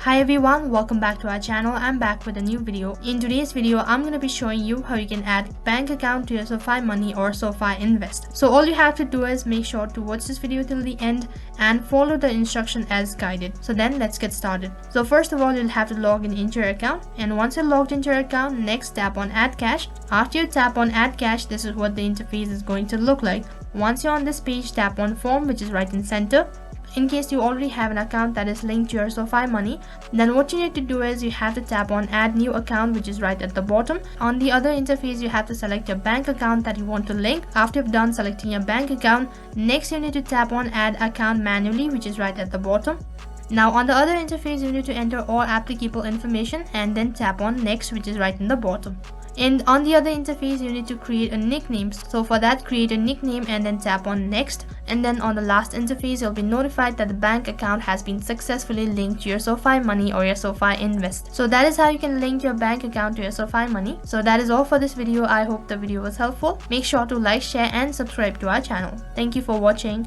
Hi everyone, welcome back to our channel. I'm back with a new video. In today's video, I'm going to be showing you how you can add bank account to your Sofi Money or Sofi Invest. So all you have to do is make sure to watch this video till the end and follow the instruction as guided. So then let's get started. So first of all, you'll have to log in into your account, and once you're logged into your account, next tap on add cash. After you tap on add cash, this is what the interface is going to look like. Once you're on this page, tap on form, which is right in center. In case you already have an account that is linked to your Sofi Money, then what you need to do is you have to tap on add new account, which is right at the bottom. On the other interface, you have to select your bank account that you want to link. After you've done selecting your bank account, next you need to tap on add account manually, which is right at the bottom. Now on the other interface, you need to enter all applicable information and then tap on next, which is right in the bottom. And on the other interface, you need to create a nickname. So for that, create a nickname and then tap on next. And then on the last interface, you'll be notified that the bank account has been successfully linked to your Sofi Money or your Sofi Invest. So that is how you can link your bank account to your Sofi Money. So that is all for this video. I hope the video was helpful. Make sure to like, share and subscribe to our channel. Thank you for watching.